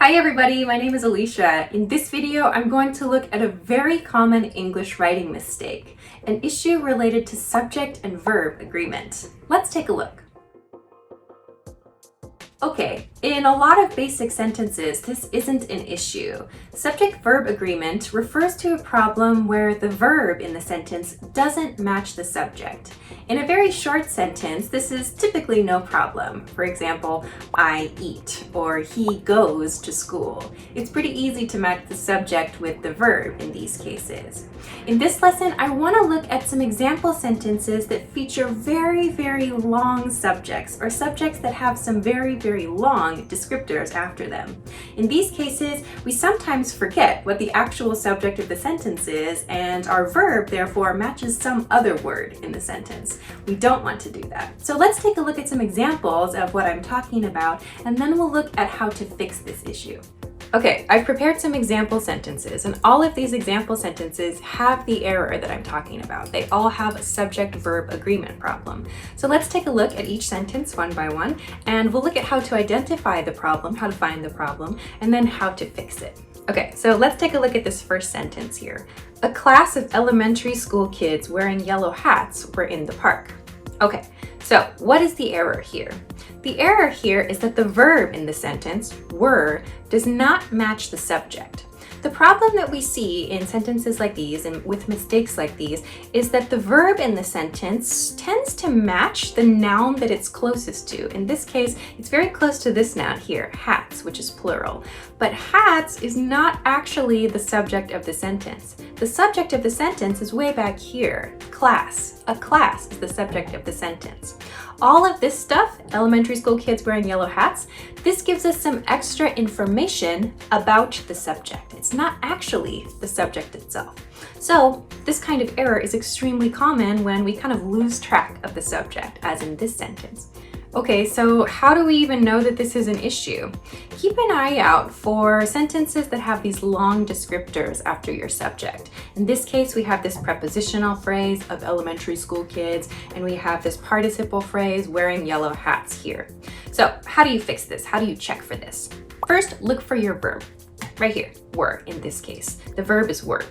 Hi everybody, my name is Alisha. In this video, I'm going to look at a very common English writing mistake, an issue related to subject and verb agreement. Let's take a look. Okay, in a lot of basic sentences, this isn't an issue. Subject-verb agreement refers to a problem where the verb in the sentence doesn't match the subject. In a very short sentence, this is typically no problem. For example, I eat or he goes to school. It's pretty easy to match the subject with the verb in these cases. In this lesson, I want to look at some example sentences that feature very, very long subjects or subjects that have some very long descriptors after them. In these cases, we sometimes forget what the actual subject of the sentence is, and our verb therefore matches some other word in the sentence. We don't want to do that. So let's take a look at some examples of what I'm talking about, and then we'll look at how to fix this issue. Okay, I've prepared some example sentences, and all of these example sentences have the error that I'm talking about. They all have a subject-verb agreement problem. So let's take a look at each sentence one by one, and we'll look at how to identify the problem, how to find the problem, and then how to fix it. Okay, so let's take a look at this first sentence here. A class of elementary school kids wearing yellow hats were in the park. Okay, so what is the error here? The error here is that the verb in the sentence, were, does not match the subject. The problem that we see in sentences like these and with mistakes like these is that the verb in the sentence tends to match the noun that it's closest to. In this case, it's very close to this noun here, hats, which is plural. But hats is not actually the subject of the sentence. The subject of the sentence is way back here, class. A class is the subject of the sentence. All of this stuff, elementary school kids wearing yellow hats, this gives us some extra information about the subject. It's not actually the subject itself. So this kind of error is extremely common when we kind of lose track of the subject, as in this sentence. Okay, so how do we even know that this is an issue? Keep an eye out for sentences that have these long descriptors after your subject. In this case, we have this prepositional phrase of elementary school kids, and we have this participle phrase wearing yellow hats here. So how do you fix this? How do you check for this? First, look for your verb. Right here, were in this case. The verb is were.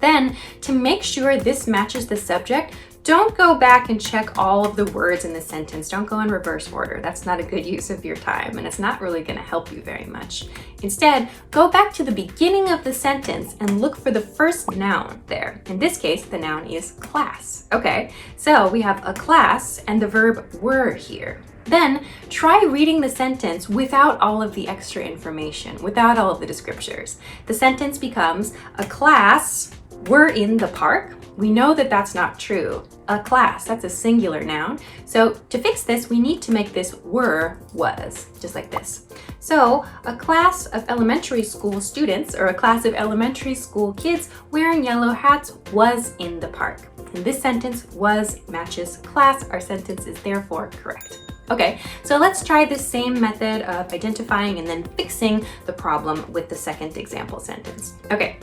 Then, to make sure this matches the subject, don't go back and check all of the words in the sentence. Don't go in reverse order. That's not a good use of your time, and it's not really going to help you very much. Instead, go back to the beginning of the sentence and look for the first noun there. In this case, the noun is class. Okay, so we have a class and the verb were here. Then try reading the sentence without all of the extra information, without all of the descriptors. The sentence becomes, a class were in the park. We know that that's not true. A class, that's a singular noun. So to fix this, we need to make this were was, just like this. So a class of elementary school students, or a class of elementary school kids wearing yellow hats was in the park. In this sentence, was matches class. Our sentence is therefore correct. Okay, so let's try this same method of identifying and then fixing the problem with the second example sentence. Okay,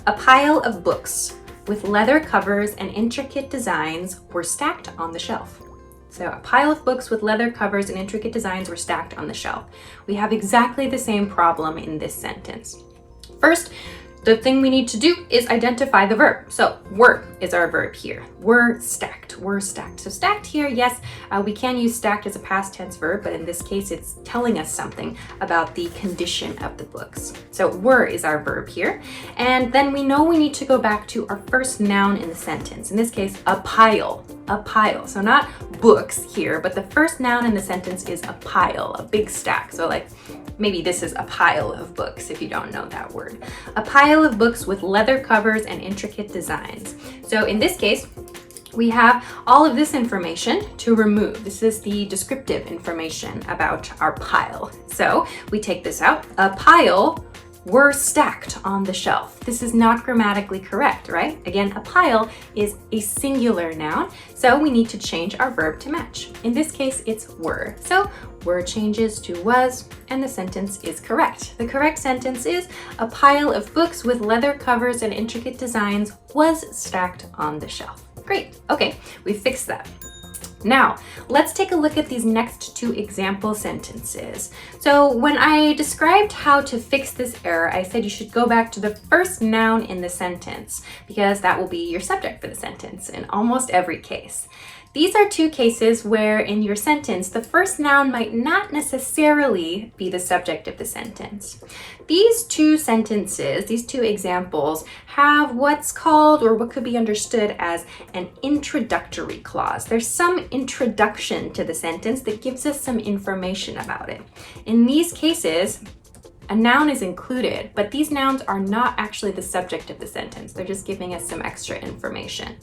a pile of books with leather covers and intricate designs were stacked on the shelf. So a pile of books with leather covers and intricate designs were stacked on the shelf. We have exactly the same problem in this sentence. First, the thing we need to do is identify the verb. So were is our verb here. Were stacked, were stacked. So stacked here, yes, we can use stacked as a past tense verb, but in this case, it's telling us something about the condition of the books. So were is our verb here. And then we know we need to go back to our first noun in the sentence. In this case, a pile, a pile. So not books here, but the first noun in the sentence is a pile, a big stack. So like, maybe this is a pile of books if you don't know that word. A pile of books with leather covers and intricate designs. So in this case, we have all of this information to remove. This is the descriptive information about our pile. So we take this out. A pile were stacked on the shelf. This is not grammatically correct, right? Again, a pile is a singular noun, so we need to change our verb to match. In this case, it's were. So were changes to was, and the sentence is correct. The correct sentence is, a pile of books with leather covers and intricate designs was stacked on the shelf. Great, okay, we fixed that. Now, let's take a look at these next two example sentences. So when I described how to fix this error, I said you should go back to the first noun in the sentence because that will be your subject for the sentence in almost every case. These are two cases where in your sentence, the first noun might not necessarily be the subject of the sentence. These two sentences, these two examples, have what's called or what could be understood as an introductory clause. There's some introduction to the sentence that gives us some information about it. In these cases, a noun is included, but these nouns are not actually the subject of the sentence. They're just giving us some extra information.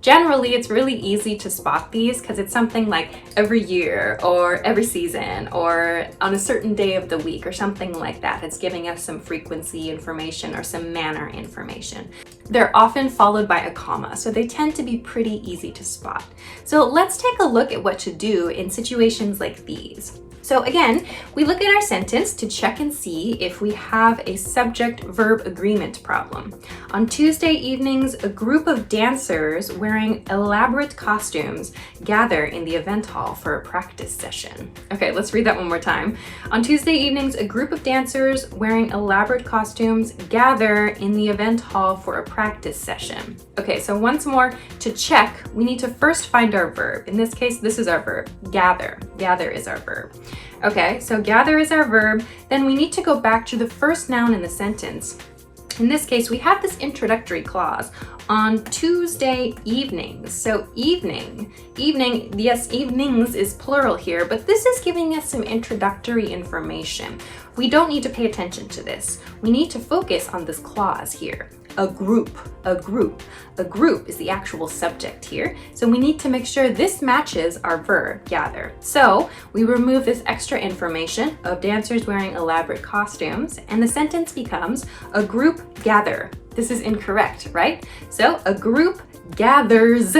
Generally, it's really easy to spot these because it's something like every year or every season or on a certain day of the week or something like that. It's giving us some frequency information or some manner information. They're often followed by a comma, so they tend to be pretty easy to spot. So let's take a look at what to do in situations like these. So again, we look at our sentence to check and see if we have a subject-verb agreement problem. On Tuesday evenings, a group of dancers wearing elaborate costumes gather in the event hall for a practice session. Okay, let's read that one more time. On Tuesday evenings, a group of dancers wearing elaborate costumes gather in the event hall for a practice session. Okay, so once more, to check, we need to first find our verb. In this case, this is our verb, gather. Gather is our verb. Okay, so gather is our verb. Then we need to go back to the first noun in the sentence. In this case, we have this introductory clause on Tuesday evenings. So evening, yes, evenings is plural here, but this is giving us some introductory information. We don't need to pay attention to this. We need to focus on this clause here. A group is the actual subject here. So we need to make sure this matches our verb, gather. So we remove this extra information of dancers wearing elaborate costumes, and the sentence becomes a group gather. This is incorrect, right? So a group gathers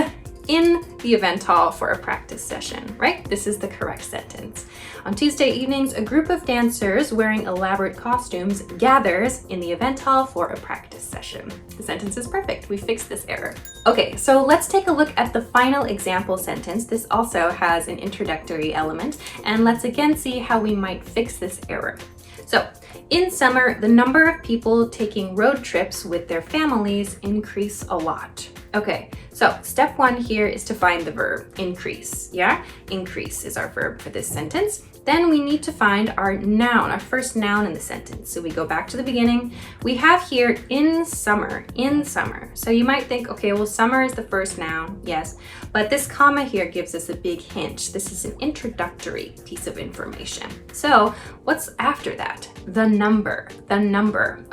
in the event hall for a practice session, right? This is the correct sentence. On Tuesday evenings, a group of dancers wearing elaborate costumes gathers in the event hall for a practice session. The sentence is perfect. We fixed this error. Okay, so let's take a look at the final example sentence. This also has an introductory element, and let's again see how we might fix this error. So, in summer, the number of people taking road trips with their families increase a lot. Okay, so step one here is to find the verb, increase, yeah? Increase is our verb for this sentence. Then we need to find our noun, our first noun in the sentence. So we go back to the beginning. We have here in summer. So you might think, okay, well, summer is the first noun, yes, but this comma here gives us a big hint. This is an introductory piece of information. So what's after that? The number.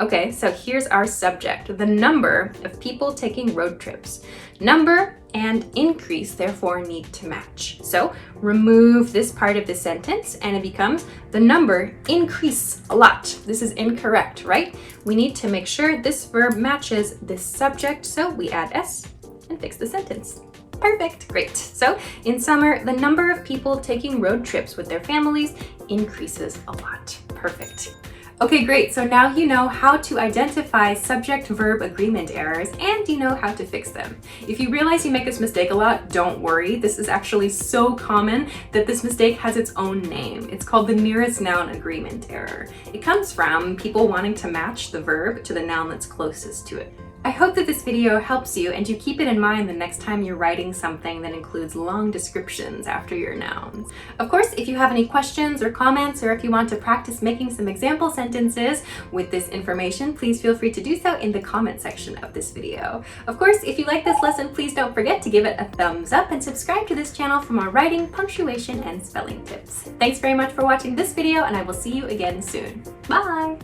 Okay, so here's our subject, the number of people taking road trips. Number and increase therefore need to match. So remove this part of the sentence and it becomes the number increase a lot. This is incorrect, right? We need to make sure this verb matches this subject, so we add s and fix the sentence. Perfect, great. So in summer, the number of people taking road trips with their families increases a lot. Perfect. Okay, great. So now you know how to identify subject-verb agreement errors and you know how to fix them. If you realize you make this mistake a lot, don't worry. This is actually so common that this mistake has its own name. It's called the nearest-noun agreement error. It comes from people wanting to match the verb to the noun that's closest to it. I hope that this video helps you and you keep it in mind the next time you're writing something that includes long descriptions after your nouns. Of course, if you have any questions or comments, or if you want to practice making some example sentences with this information, please feel free to do so in the comment section of this video. Of course, if you like this lesson, please don't forget to give it a thumbs up and subscribe to this channel for more writing, punctuation, and spelling tips. Thanks very much for watching this video, and I will see you again soon. Bye!